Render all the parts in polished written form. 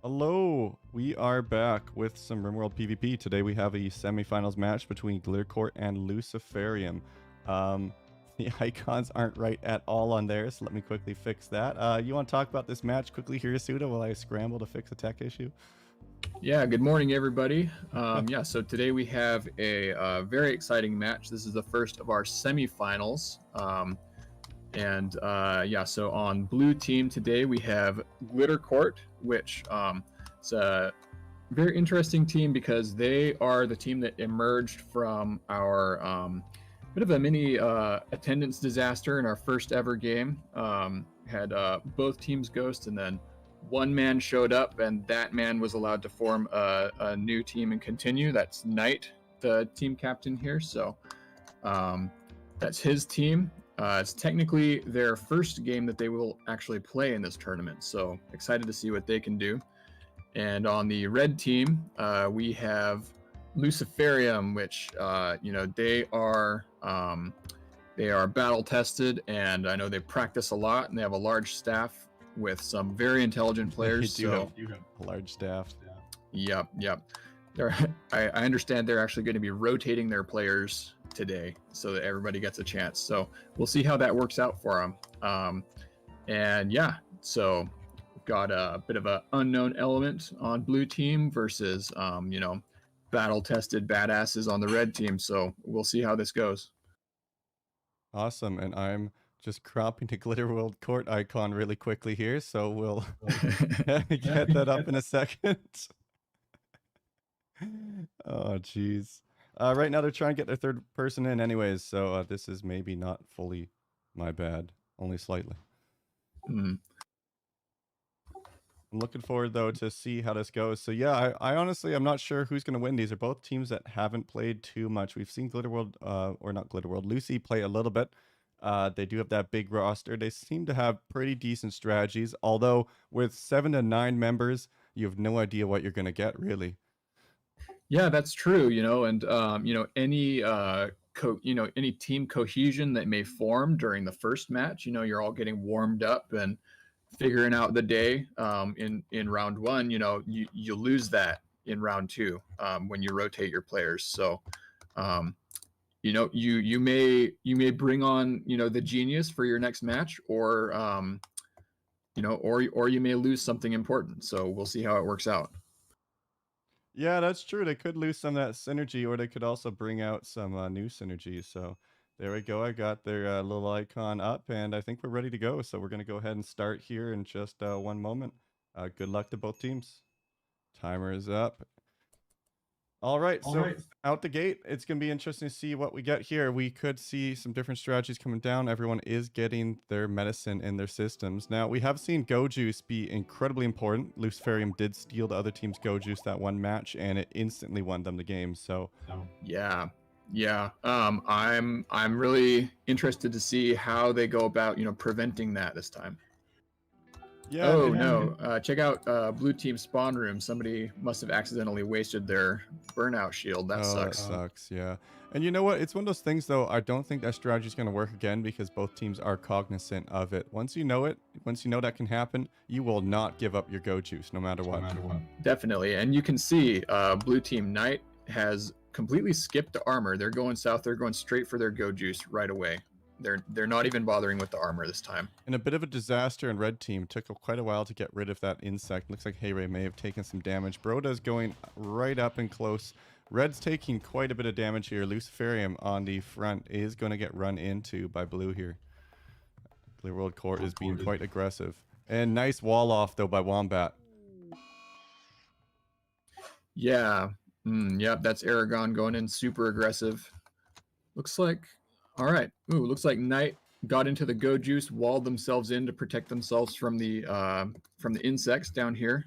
Hello, we are back with some Rimworld PVP. Today we have a semifinals match between Glittercourt and Luciferium. The icons aren't right at all on there, so let me quickly fix that. You want to talk about this match quickly here, Suda, while I scramble to fix a tech issue? Yeah, good morning, everybody. So today we have a very exciting match. This is the first of our semifinals. So on blue team today we have Glittercourt, which is a very interesting team because they are the team that emerged from our bit of a mini attendance disaster in our first ever game. Had both teams ghost, and then one man showed up, and that man was allowed to form a new team and continue. That's Knight, the team captain here. So that's his team. It's technically their first game that they will actually play in this tournament. So excited to see what they can do. And on the red team, we have Luciferium, which they are battle tested, and I know they practice a lot, and they have a large staff with some very intelligent players. You have a large staff. Yep. I understand they're actually going to be rotating their players today so that everybody gets a chance. So we'll see how that works out for them. So we've got a bit of an unknown element on blue team versus, battle-tested badasses on the red team. So we'll see how this goes. Awesome, and I'm just cropping the Glittercourt icon really quickly here, so we'll get that up in a second. Oh, jeez. Right now they're trying to get their third person in anyways, so this is maybe not fully my bad, only slightly. I'm looking forward, though, to see how this goes. So yeah, I honestly, I'm not sure who's going to win. These are both teams that haven't played too much. We've seen Lucy play a little bit. They do have that big roster. They seem to have pretty decent strategies, although with 7 to 9 members, you have no idea what you're going to get, really. Yeah, that's true. Any team cohesion that may form during the first match, you're all getting warmed up and figuring out the day in round one. You lose that in round two when you rotate your players. So you may bring on the genius for your next match, or you may lose something important. So we'll see how it works out. Yeah, that's true. They could lose some of that synergy, or they could also bring out some new synergy. So there we go. I got their little icon up, and I think we're ready to go. So we're going to go ahead and start here in just one moment. Good luck to both teams. Timer is up. All right, out the gate, it's going to be interesting to see what we get here. We could see some different strategies coming down. Everyone is getting their medicine in their systems. Now, we have seen Go Juice be incredibly important. Luciferium did steal the other team's Go Juice that one match, and it instantly won them the game. So, yeah. I'm really interested to see how they go about, preventing that this time. Yeah. Check out blue team spawn room. Somebody must have accidentally wasted their burnout shield. That sucks. That sucks, yeah. And you know what? It's one of those things, though. I don't think that strategy is going to work again because both teams are cognizant of it. Once you know that can happen, you will not give up your Go Juice no matter what. Definitely. And you can see blue team Knight has completely skipped the armor. They're going south. They're going straight for their Go Juice right away. They're not even bothering with the armor this time. And a bit of a disaster in red team. Took quite a while to get rid of that insect. Looks like Hayray may have taken some damage. Broda's going right up and close. Red's taking quite a bit of damage here. Luciferium on the front is going to get run into by blue here. Glittercourt is being quite aggressive. And nice wall off, though, by Wombat. Yeah. Yep, that's Aragon going in super aggressive. Looks like... All right. Looks like Knight got into the Go Juice, walled themselves in to protect themselves from the insects down here.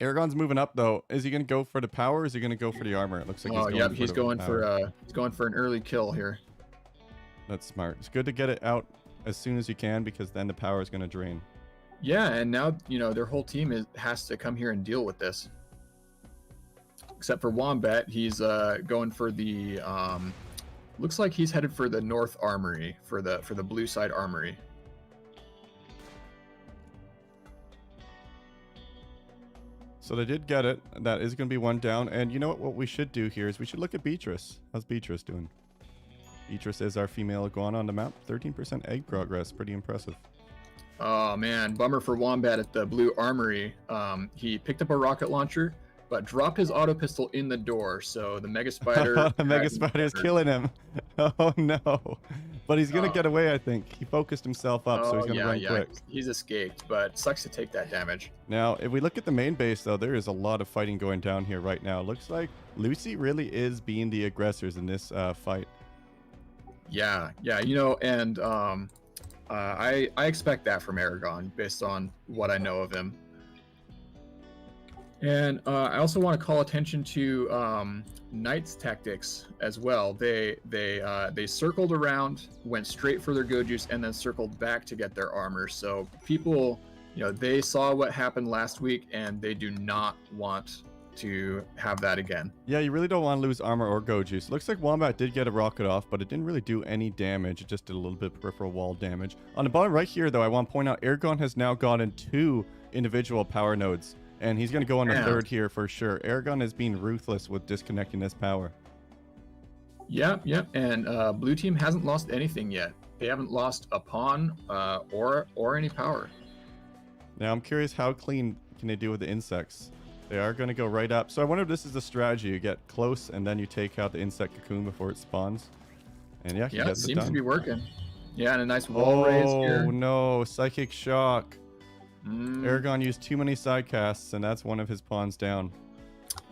Aragon's moving up though. Is he going to go for the power? Or is he going to go for the armor? It looks like he's going for an early kill here. That's smart. It's good to get it out as soon as you can because then the power is going to drain. Yeah, and now their whole team has to come here and deal with this. Except for Wombat, he's going for the. Looks like he's headed for the North Armory, for the blue side armory. So they did get it. That is going to be one down. And you know what we should do here is we should look at Beatrice. How's Beatrice doing? Beatrice is our female iguana on the map. 13% egg progress. Pretty impressive. Oh man, bummer for Wombat at the Blue Armory. He picked up a rocket launcher, but dropped his auto pistol in the door. So the Mega Spider. The Mega Spider is killing him. Oh no. But he's going to get away, I think. He focused himself up, so he's going to run quick. He's escaped, but sucks to take that damage. Now, if we look at the main base, though, there is a lot of fighting going down here right now. Looks like Lucy really is being the aggressors in this fight. Yeah, you know, and I expect that from Aragon based on what I know of him. And I also want to call attention to Knight's tactics as well. They circled around, went straight for their go juice, and then circled back to get their armor. So people, you know, they saw what happened last week, and they do not want to have that again. Yeah, you really don't want to lose armor or go juice. Looks like Wombat did get a rocket off, but it didn't really do any damage. It just did a little bit of peripheral wall damage. On the bottom right here, though, I want to point out Aragon has now gotten 2 individual power nodes, and he's going to go on the 3rd here for sure. Aragon is being ruthless with disconnecting this power. Yeah, and blue team hasn't lost anything yet. They haven't lost a pawn or any power. Now, I'm curious how clean can they do with the insects. They are going to go right up. So I wonder if this is the strategy. You get close, and then you take out the insect cocoon before it spawns. And yeah, it seems to be working. Yeah, and a nice wall raise here. Oh, no. Psychic shock. Aragon used too many side casts, and that's one of his pawns down.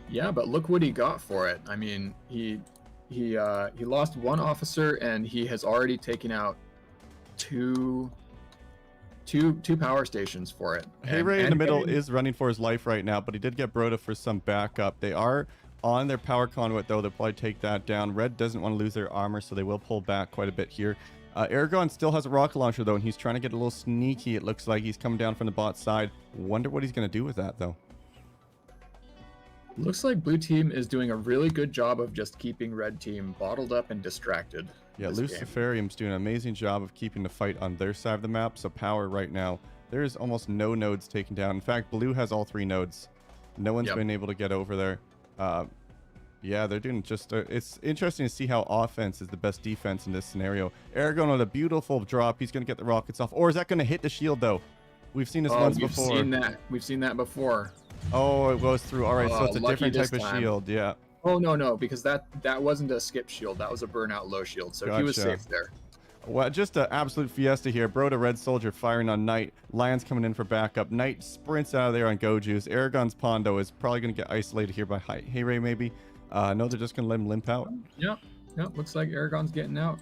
Yeah, but look what he got for it. I mean, he lost 1 officer, and he has already taken out two power stations for it. Hey-Ray in the middle is running for his life right now, but he did get Broda for some backup. They are on their power conduit, though. They'll probably take that down. Red doesn't want to lose their armor, so they will pull back quite a bit here. Aragon still has a rocket launcher, though, and he's trying to get a little sneaky. It looks like he's coming down from the bot side. Wonder what he's going to do with that, though. Looks like blue team is doing a really good job of just keeping red team bottled up and distracted. Yeah, Luciferium's doing an amazing job of keeping the fight on their side of the map. So power right now, there's almost no nodes taken down. In fact, blue has all 3 nodes. No one's been able to get over there. Yeah, they're doing just... it's interesting to see how offense is the best defense in this scenario. Aragon with a beautiful drop. He's going to get the rockets off. Or is that going to hit the shield, though? We've seen this once before. We've seen that before. Oh, it goes through. All right, so it's a different type of shield. Yeah. Oh, no, because that wasn't a skip shield. That was a burnout low shield, so he was safe there. Well, just an absolute fiesta here. Broda Red Soldier firing on Knight. Lion's coming in for backup. Knight sprints out of there on Go Juice. Aragon's Pondo is probably going to get isolated here by Hey-Ray, maybe. No, they're just going to let him limp out. Yep. Looks like Aragon's getting out.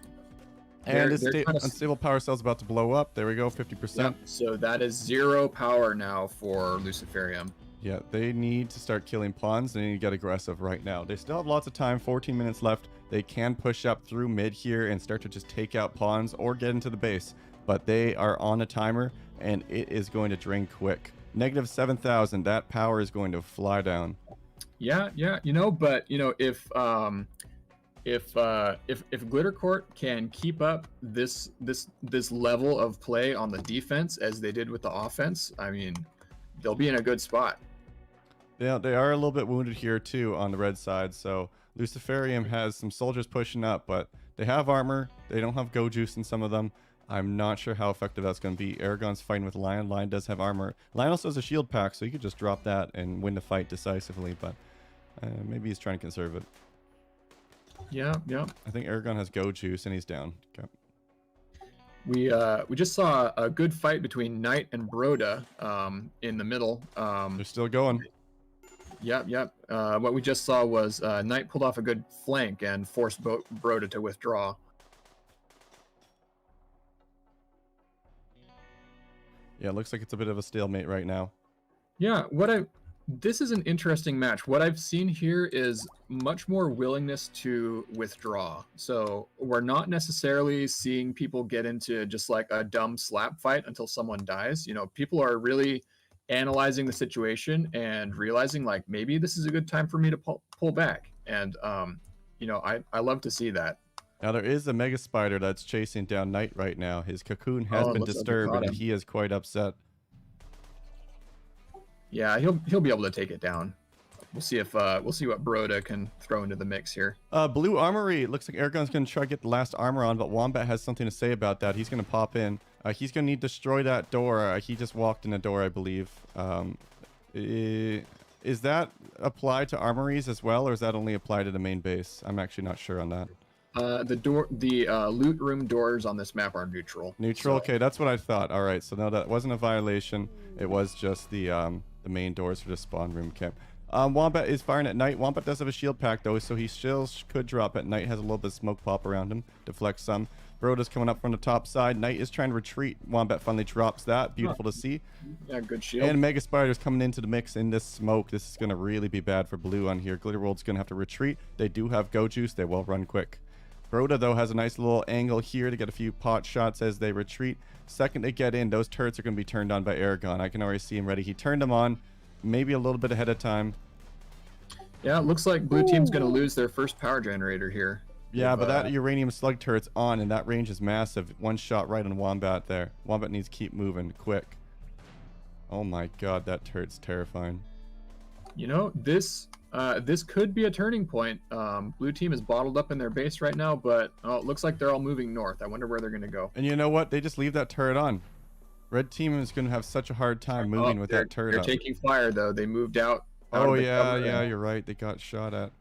And this unstable power cell's about to blow up. There we go, 50%. Yep. So that is 0 power now for Luciferium. Yeah, they need to start killing pawns. They need to get aggressive right now. They still have lots of time, 14 minutes left. They can push up through mid here and start to just take out pawns or get into the base. But they are on a timer, and it is going to drain quick. Negative 7,000. That power is going to fly down. Yeah. You know, but you know, if Glitter Court can keep up this level of play on the defense as they did with the offense, I mean, they'll be in a good spot. Yeah, they are a little bit wounded here too on the red side. So Luciferium has some soldiers pushing up, but they have armor. They don't have go juice in some of them. I'm not sure how effective that's going to be. Aragon's fighting with Lion. Lion does have armor. Lion also has a shield pack, so you could just drop that and win the fight decisively, but maybe he's trying to conserve it. Yeah. I think Aragon has go juice and he's down. Okay. We just saw a good fight between Knight and Broda in the middle. They're still going. Yep. What we just saw was Knight pulled off a good flank and forced Broda to withdraw. Yeah, it looks like it's a bit of a stalemate right now. Yeah, this is an interesting match. What I've seen here is much more willingness to withdraw. So we're not necessarily seeing people get into just like a dumb slap fight until someone dies. You know, people are really analyzing the situation and realizing like maybe this is a good time for me to pull back. And you know, I love to see that. Now there is a Mega Spider that's chasing down Knight right now. His cocoon has been disturbed and he is quite upset. Yeah, he'll be able to take it down. We'll see if we'll see what Broda can throw into the mix here. Blue Armory. It looks like Aragon's going to try to get the last armor on, but Wombat has something to say about that. He's going to pop in. He's going to need to destroy that door. He just walked in a door, I believe. Is that applied to armories as well, or is that only applied to the main base? I'm actually not sure on that. The loot room doors on this map are neutral. Neutral. So. Okay, that's what I thought. All right, so no, that wasn't a violation. It was just the main doors for the spawn room. Okay. Wombat is firing at night. Wombat does have a shield pack though, so he still could drop at night. Has a little bit of smoke pop around him, deflect some. Broda's coming up from the top side. Knight is trying to retreat. Wombat finally drops that. Beautiful to see. Yeah, good shield. And Mega Spider's coming into the mix in this smoke. This is going to really be bad for blue on here. Glitterworld's going to have to retreat. They do have Go Juice. They will run quick. Broda, though, has a nice little angle here to get a few pot shots as they retreat. Second they get in, those turrets are going to be turned on by Aragon. I can already see him ready. He turned them on, maybe a little bit ahead of time. Yeah, it looks like blue team's going to lose their first power generator here. Yeah, but that uranium slug turret's on, and that range is massive. One shot right on Wombat there. Wombat needs to keep moving quick. Oh my god, that turret's terrifying. You know, this could be a turning point. Blue team is bottled up in their base right now, but it looks like they're all moving north. I wonder where they're going to go. And you know what? They just leave that turret on. Red team is going to have such a hard time moving with that turret They're up. taking fire, though. They moved out. Oh, yeah, you're right. They got shot at.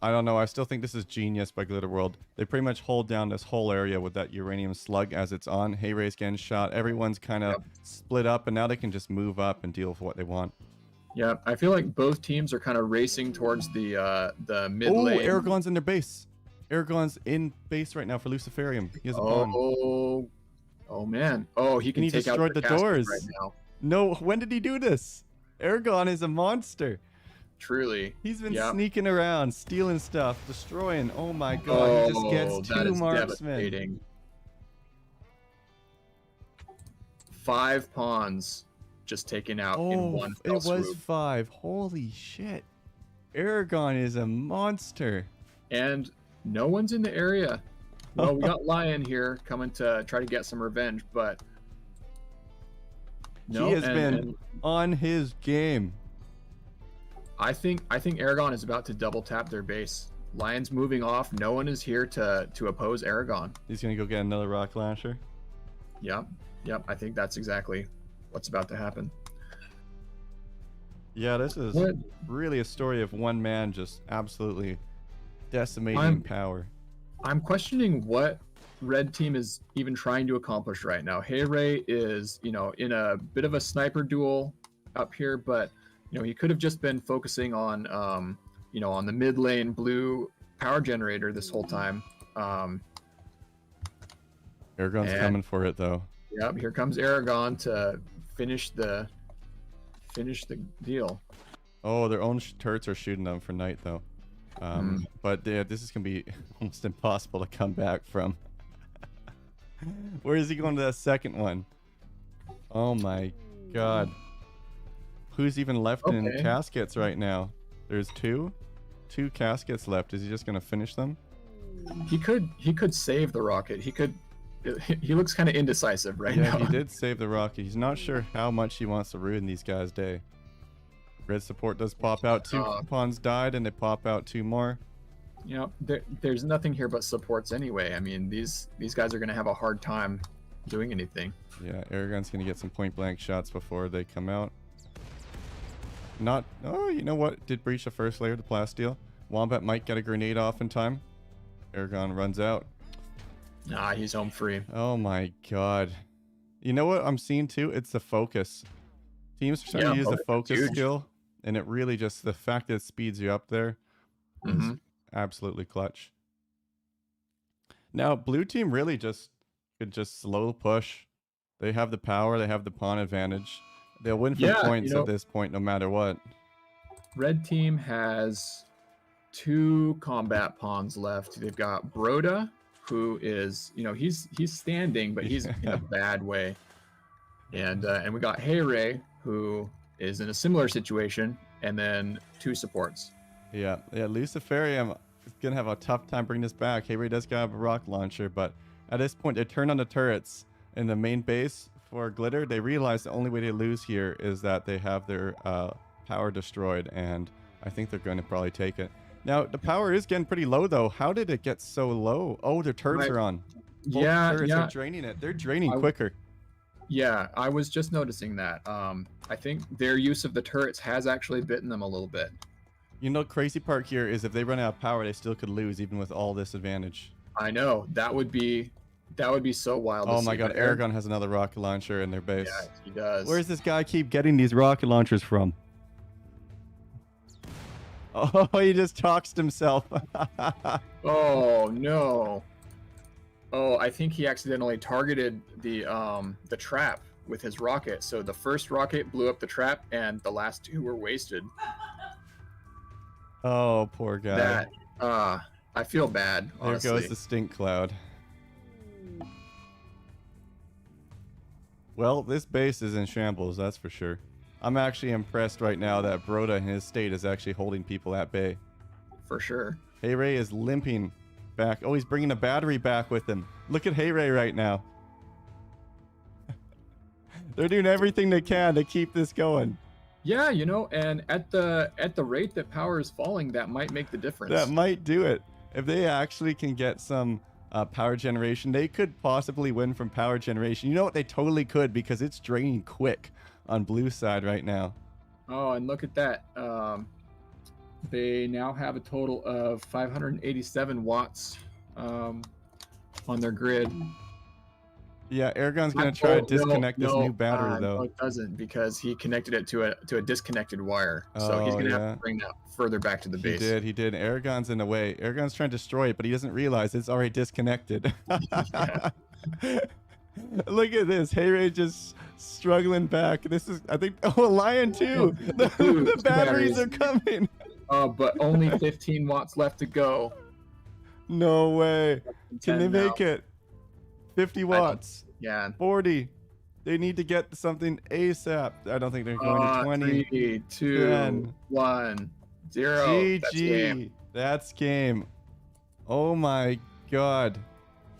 I don't know. I still think this is genius by Glitterworld. They pretty much hold down this whole area with that uranium slug as it's on. Hayray's getting shot. Everyone's kind of split up, and now they can just move up and deal with what they want. Yeah, I feel like both teams are kind of racing towards the mid lane. Oh, Aragon's in their base. Aragon's in base right now for Luciferium. He has a pawn. Oh man. Oh, he can take out the doors right now. No, when did he do this? Aragon is a monster. Truly. He's been sneaking around, stealing stuff, destroying. Oh my god, he just gets two marksmen. Devastating. 5 pawns just taken out in one fell swoop. It was 5. Holy shit. Aragon is a monster. And no one's in the area. Well, we got Lion here coming to try to get some revenge, but no, he has been on his game. I think Aragon is about to double tap their base. Lion's moving off. No one is here to oppose Aragon. He's gonna go get another rock launcher. Yep. I think that's exactly what's about to happen. Yeah, this is really a story of one man just absolutely decimating power. I'm questioning what red team is even trying to accomplish right now. Hayray is, in a bit of a sniper duel up here, but he could have just been focusing on, on the mid lane blue power generator this whole time. Aragon's coming for it though. Yep, here comes Aragon to finish the deal. Oh, their own turrets are shooting them for night though. But this is gonna be almost impossible to come back from. Where is he going to that second one? Oh my god. Who's even left in caskets right now? There's two caskets left. Is he just gonna finish them? He could save the rocket. He looks kind of indecisive right now. Yeah, he did save the rocket. He's not sure how much he wants to ruin these guys' day. Red support does pop out. 2 pawns died, and they pop out 2 more. There's nothing here but supports anyway. I mean, these guys are going to have a hard time doing anything. Yeah, Aragon's going to get some point-blank shots before they come out. You know what? Did breach the first layer of the plasteel. Wombat might get a grenade off in time. Aragon runs out. Nah, he's home free. Oh my god. You know what I'm seeing too? It's the focus. Teams are starting to use the focus skill, and it really just, the fact that it speeds you up there is absolutely clutch. Now, blue team really could just slow push. They have the power, they have the pawn advantage. They'll win from points at this point no matter what. Red team has 2 combat pawns left. They've got Broda, who is, he's standing, but he's in a bad way. And we got Hayray, who is in a similar situation, and then 2 supports. Yeah, Luciferium is gonna have a tough time bringing this back. Hayray does have a rock launcher, but at this point they turn on the turrets in the main base for Glitter. They realize the only way to lose here is that they have their power destroyed, and I think they're going to probably take it. Now, the power is getting pretty low, though. How did it get so low? Oh, their turrets are on. Both turrets are draining it. They're draining quicker. Yeah, I was just noticing that. I think their use of the turrets has actually bitten them a little bit. You know, crazy part here is if they run out of power, they still could lose even with all this advantage. I know. That would be so wild. Oh my god, Aragon has another rocket launcher in their base. Yeah, he does. Where's this guy keep getting these rocket launchers from? Oh, he just toxed himself. Oh no. Oh, I think he accidentally targeted the trap with his rocket. So the first rocket blew up the trap, and the last two were wasted. Oh, poor guy. I feel bad, honestly. There goes the stink cloud. Well, this base is in shambles, that's for sure. I'm actually impressed right now that Broda in his state is actually holding people at bay. For sure. Hey Ray is limping back. Oh, he's bringing a battery back with him. Look at Hey Ray right now. They're doing everything they can to keep this going. Yeah, you know, and at the rate that power is falling, that might make the difference. That might do it. If they actually can get some power generation, they could possibly win from power generation. You know what? They totally could, because it's draining quick on blue side right now. Oh, and look at that. They now have a total of 587 watts on their grid. Yeah, Aragon's going to try to disconnect this new battery, though. No, it doesn't, because he connected it to a disconnected wire. So he's going to have to bring that further back to the base. He did. Aragon's in the way. Aragon's trying to destroy it, but he doesn't realize it's already disconnected. Look at this. Hey Ray just struggling back. This is, I think, a lion too. The batteries are coming. But only 15 watts left to go. No way. Can they make it? 50 watts. Yeah. 40. They need to get something ASAP. I don't think they're going to 20. 3, 2, 10. 1, 0. GG. That's game. Oh my god.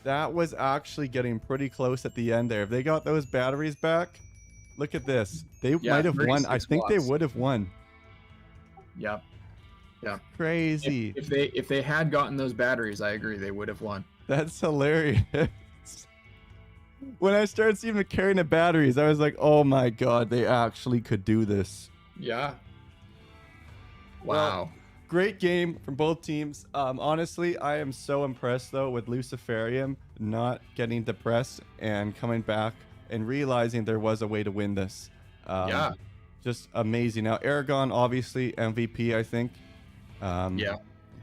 That was actually getting pretty close at the end there. If they got those batteries back, look at this. They might have won. I think they would have won. Yep. Yeah. Crazy. If they had gotten those batteries, I agree, they would have won. That's hilarious. When I started seeing them carrying the batteries, I was like, oh my god, they actually could do this. Yeah. Wow. Well, great game from both teams. Honestly, I am so impressed, though, with Luciferium not getting depressed and coming back and realizing there was a way to win this. Yeah. Just amazing. Now, Aragon, obviously, MVP, I think. Yeah.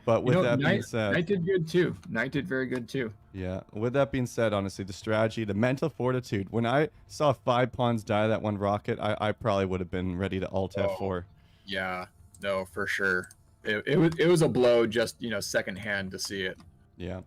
But with that being said... Knight did good, too. Knight did very good, too. Yeah. With that being said, honestly, the strategy, the mental fortitude. When I saw 5 pawns die that one rocket, I probably would have been ready to alt F4. Yeah. No, for sure. It was a blow, just, you know, secondhand to see it. Yeah.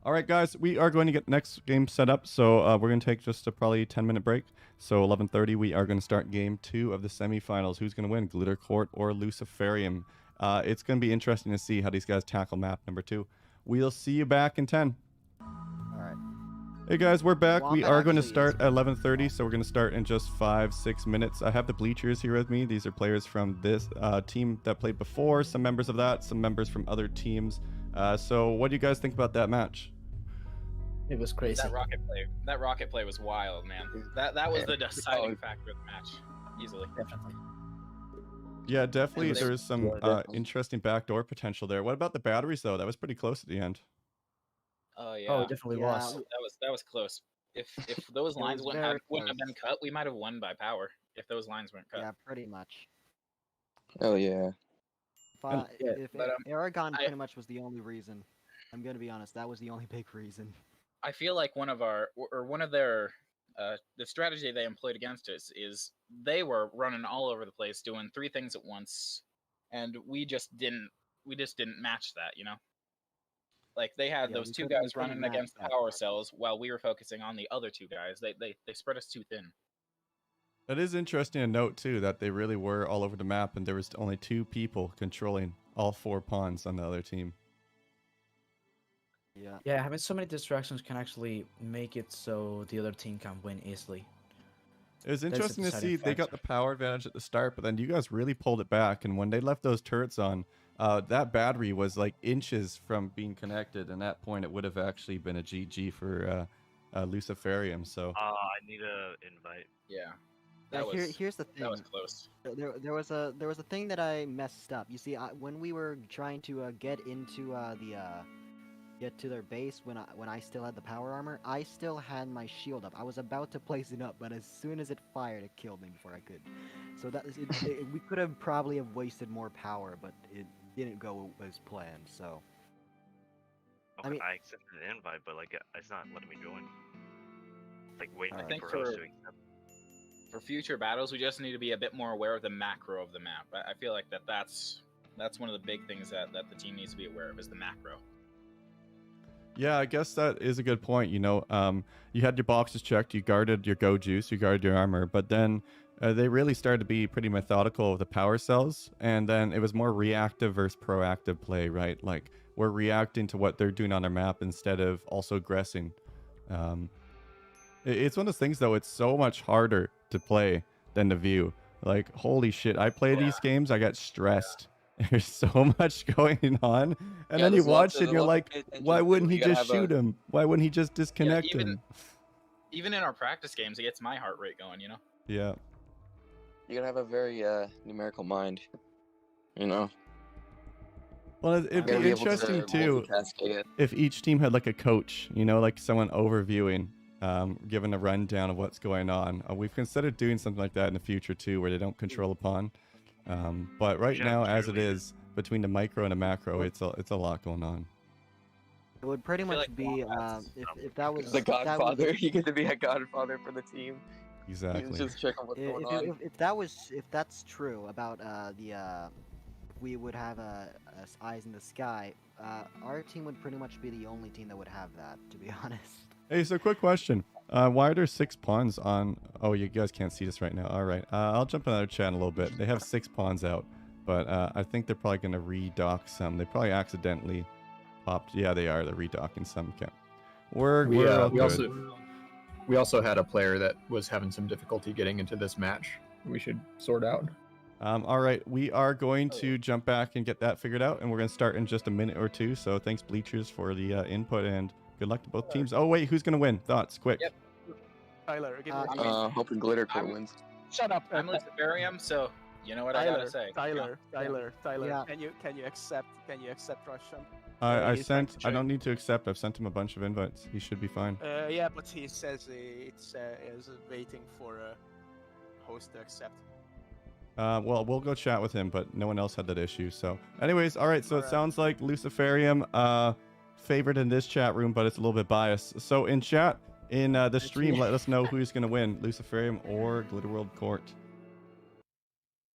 All right, guys, we are going to get next game set up. So we're going to take just a probably 10-minute break. So 11:30, we are going to start game 2 of the semifinals. Who's going to win, Glitter Court or Luciferium? It's going to be interesting to see how these guys tackle map number 2. We'll see you back in 10. All right. Hey guys, we're back. We are going to start at 11:30, so we're going to start in just 5-6 minutes. I have the bleachers here with me. These are players from this team that played before, some members of that, some members from other teams. So what do you guys think about that match? It was crazy. That rocket play was wild, man. That was the deciding factor of the match, easily. Definitely. Yeah, definitely. There was some interesting backdoor potential there. What about the batteries, though? That was pretty close at the end. Oh yeah. Oh, it definitely was. That was close. If those lines wouldn't have been cut, we might have won by power. If those lines weren't cut. Yeah, pretty much. Oh yeah. If Aragon pretty much was the only reason. I'm gonna be honest. That was the only big reason. I feel like one of their the strategy they employed against us is they were running all over the place doing 3 things at once, and we just didn't match that, you know. Like they had those 2 guys running against the power cells while we were focusing on the other 2 guys. They spread us too thin. That is interesting to note too, that they really were all over the map and there was only 2 people controlling all 4 pawns on the other team. Yeah. Yeah, having so many distractions can actually make it so the other team can win easily. It was That's interesting to deciding see they got factor. the power advantage at the start, but then you guys really pulled it back. And when they left those turrets on, that battery was like inches from being connected. And at that point, it would have actually been a GG for Luciferium. So I need a invite. Yeah. Here's the thing. That was close. There was a thing that I messed up. You see, when we were trying to get into get to their base when I still had the power armor, I still had my shield up. I was about to place it up, but as soon as it fired, it killed me before I could. So that is we could have probably have wasted more power, but it didn't go as planned. So Okay, I mean- I accepted the invite, but like it's not letting me join. Like waiting I think for us for- to accept. For future battles, we just need to be a bit more aware of the macro of the map. I feel like that's one of the big things that the team needs to be aware of is the macro. yeah, I guess that is a good point. You know, you had your boxes checked, you guarded your go juice, you guarded your armor, but then they really started to be pretty methodical with the power cells, and then it was more reactive versus proactive play, right? Like we're reacting to what they're doing on their map instead of also aggressing. It's one of those things though. It's so much harder to play than to view. Like holy shit, I play these games, I get stressed. There's so much going on, and Yeah, then you there's lots watch it, of- and you're lots like, to pay attention why to. wouldn't he You gotta just have a- shoot him? Why wouldn't he just disconnect him? Even in our practice games, it gets my heart rate going. You know. Yeah. You gotta have a very numerical mind. You know. Well, it'd You be gotta be able to interesting too multitask it. if each team had like a coach, you know, like someone overviewing, giving a rundown of what's going on. We've considered doing something like that in the future too, where they don't control a pawn. But right Yeah, now, as it cheerleader. is, between the micro and the macro, it's a lot going on. it would pretty feel much like be that's if that was The if that was- Godfather. You get to be a Godfather for the team. Exactly. You just check on what's going on. If that's true about we would have eyes in the sky, our team would pretty much be the only team that would have that, to be honest. Hey, so quick question. Why are there 6 pawns on... Oh, you guys can't see this right now. All right. I'll jump in another chat in a little bit. They have 6 pawns out, but I think they're probably going to redock some. They probably accidentally popped... Yeah, they are. They're redocking some. Okay. We're all good. We also had a player that was having some difficulty getting into this match. We should sort out. All right, we are going to jump back and get that figured out, and we're going to start in just a minute or two. So thanks, Bleachers, for the input, and good luck to both teams. Oh, wait, who's going to win? Thoughts, quick. Yep. Tyler, give me a I mean, Hoping Glitter Core I'm- wins. Shut up. I'm Luciferium, so you know what I gotta say. Tyler. Yeah. Can you accept Russian? I he's trying sent... to I join. don't need to accept. I've sent him a bunch of invites. He should be fine. Yeah, but he says it's is waiting for a host to accept. Well, we'll go chat with him, but no one else had that issue. So anyways, all right. So it Alright. sounds like Luciferium favored in this chat room, but it's a little bit biased. So in chat, in the stream, let us know who's going to win, Luciferium or Glitterworld Court.